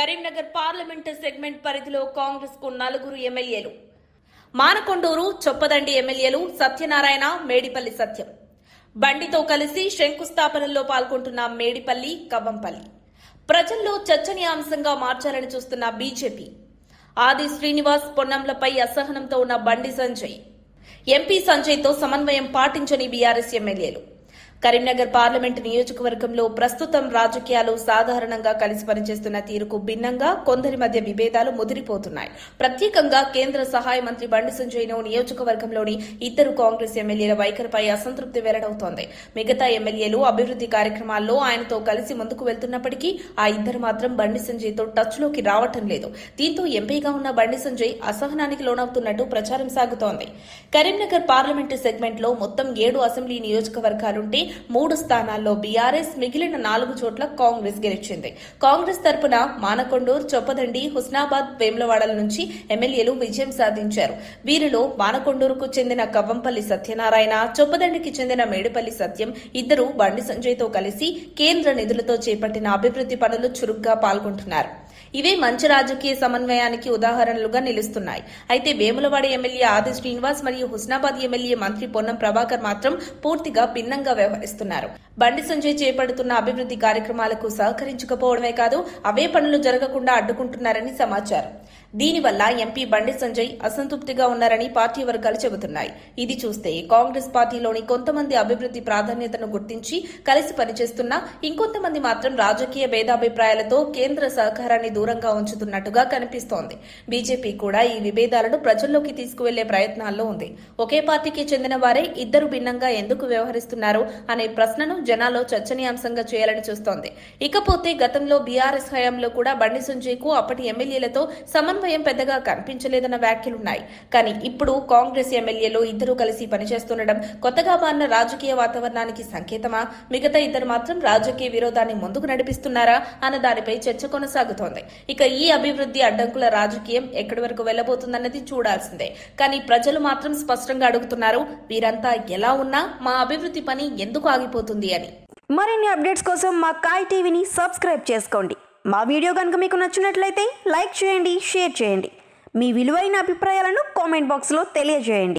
Karimnagar parliament segment పరిధిలో కాంగ్రెస్ కు 4 ఎమ్మెల్యేలు. మానకొండూరు, చొప్పదండి ఎమ్మెల్యేలు సత్యనారాయణ, మేడిపల్లి సత్యం. బండితో కలిసి శంకుస్థాపనలో పాల్గొంటున్న మేడిపల్లి, కవ్వంపల్లి. ప్రజల్లో చర్చనీయాంశంగా మార్చాలని చూస్తున్న బీజేపీ. ఆది శ్రీనివాస్, పొన్నంలపై అసహనంతో ఉన్న బండి సంజయ్. ఎంపీ సంజయ్తో సమన్వయం పాటించని బీఆర్ఎస్ ఎమ్మెల్యేలు. కరీంనగర్ పార్లమెంటు నియోజకవర్గంలో ప్రస్తుతం రాజకీయాలు సాధారణంగా కలిసి పనిచేస్తున్న తీరుకు భిన్నంగా కొందరి మధ్య విభేదాలు ముదిరిపోతున్నాయి. ప్రత్యేకంగా కేంద్ర సహాయ మంత్రి బండి సంజయ్ను నియోజకవర్గంలోని 2 కాంగ్రెస్ ఎమ్మెల్యేల వైఖరిపై అసంతృప్తి వెల్లడవుతోంది. మిగతా ఎమ్మెల్యేలు అభివృద్ది కార్యక్రమాల్లో ఆయనతో కలిసి ముందుకు వెళ్తున్నప్పటికీ ఆ 2 మాత్రం బండి సంజయ్తో టచ్లోకి రావటం లేదు. దీంతో ఎంపీగా ఉన్న బండి సంజయ్ అసహనానికి లోనవుతున్నట్టు ప్రచారం సాగుతోంది. కరీంనగర్ పార్లమెంటు సెగ్మెంట్లో మొత్తం 7 అసెంబ్లీ నియోజకవర్గాలుంటే 3 స్థానాల్లో బీఆర్ఎస్, మిగిలిన 4 చోట్ల కాంగ్రెస్ గెలిచింది. కాంగ్రెస్ తరపున మానకొండూరు, చొప్పదండి, హుస్నాబాద్, వేములవాడల నుంచి ఎమ్మెల్యేలు విజయం సాధించారు. వీరిలో మానకొండూరుకు చెందిన కవ్వంపల్లి సత్యనారాయణ, చొప్పదండికి చెందిన మేడిపల్లి సత్యం ఇద్దరు బండి సంజయ్తో కలిసి కేంద్ర నిధులతో చేపట్టిన అభివృద్ది పనులు చురుగ్గా పాల్గొంటున్నారు. ఇవే మంచి రాజకీయ సమన్వయానికి ఉదాహరణలుగా నిలుస్తున్నాయి. అయితే వేములవాడ ఎమ్మెల్యే ఆది శ్రీనివాస్ మరియు హుస్నాబాద్ ఎమ్మెల్యే మంత్రి పొన్నం ప్రభాకర్ మాత్రం పూర్తిగా భిన్నంగా వ్యవహరిస్తున్నారు. బండి సంజయ్ చేపడుతున్న అభివృద్ది కార్యక్రమాలకు సహకరించకపోవడమే కాదు, అవే పనులు జరగకుండా అడ్డుకుంటున్నారని సమాచారం. దీనివల్ల ఎంపీ బండి సంజయ్ అసంతృప్తిగా ఉన్నారని పార్టీ వర్గాలు చెబుతున్నాయి. ఇది చూస్తే కాంగ్రెస్ పార్టీలోని కొంతమంది అభివృద్ది ప్రాధాన్యతను గుర్తించి కలిసి పనిచేస్తున్నా, ఇంకొంతమంది మాత్రం రాజకీయ భేదాభిప్రాయాలతో కేంద్ర సహకారాన్ని దూరంగా ఉంచుతున్నట్టుగా కనిపిస్తోంది. బీజేపీ కూడా ఈ విభేదాలను ప్రజల్లోకి తీసుకువెళ్లే ప్రయత్నాల్లో ఉంది. ఒకే పార్టీకి చెందిన వారే 2 భిన్నంగా ఎందుకు వ్యవహరిస్తున్నారు అనే ప్రశ్నను జనాల్లో చర్చనీయాంశంగా చేయాలని చూస్తోంది. ఇకపోతే గతంలో బీఆర్ఎస్ హయాంలో కూడా బండి సంజయ్ కు అప్పటి ఎమ్మెల్యేలతో సమన్వయం పెద్దగా కనిపించలేదన్న వ్యాఖ్యలున్నాయి. కానీ ఇప్పుడు కాంగ్రెస్ ఎమ్మెల్యేలు 2 కలిసి పనిచేస్తుండడం కొత్తగా మారిన రాజకీయ వాతావరణానికి సంకేతమా? మిగతా 2 మాత్రం రాజకీయ విరోధాన్ని ముందుకు నడిపిస్తున్నారా అన్న దానిపై చర్చ కొనసాగుతోంది. ఇక ఈ అభివృద్ది అడ్డంకుల రాజకీయం ఎక్కడి వరకు వెళ్లబోతుందన్నది చూడాల్సిందే. కానీ ప్రజలు మాత్రం స్పష్టంగా అడుగుతున్నారు, వీరంతా ఎలా ఉన్నా మా అభివృద్ది పని ఎందుకు ఆగిపోతుంది అని. మరిన్ని అప్డేట్స్ కోసం మా కాయ్ టీవీని సబ్స్క్రైబ్ చేసుకోండి. మా వీడియో కనుక మీకు నచ్చినట్లయితే లైక్ చేయండి, షేర్ చేయండి. మీ విలువైన అభిప్రాయాలను కామెంట్ బాక్స్లో తెలియజేయండి.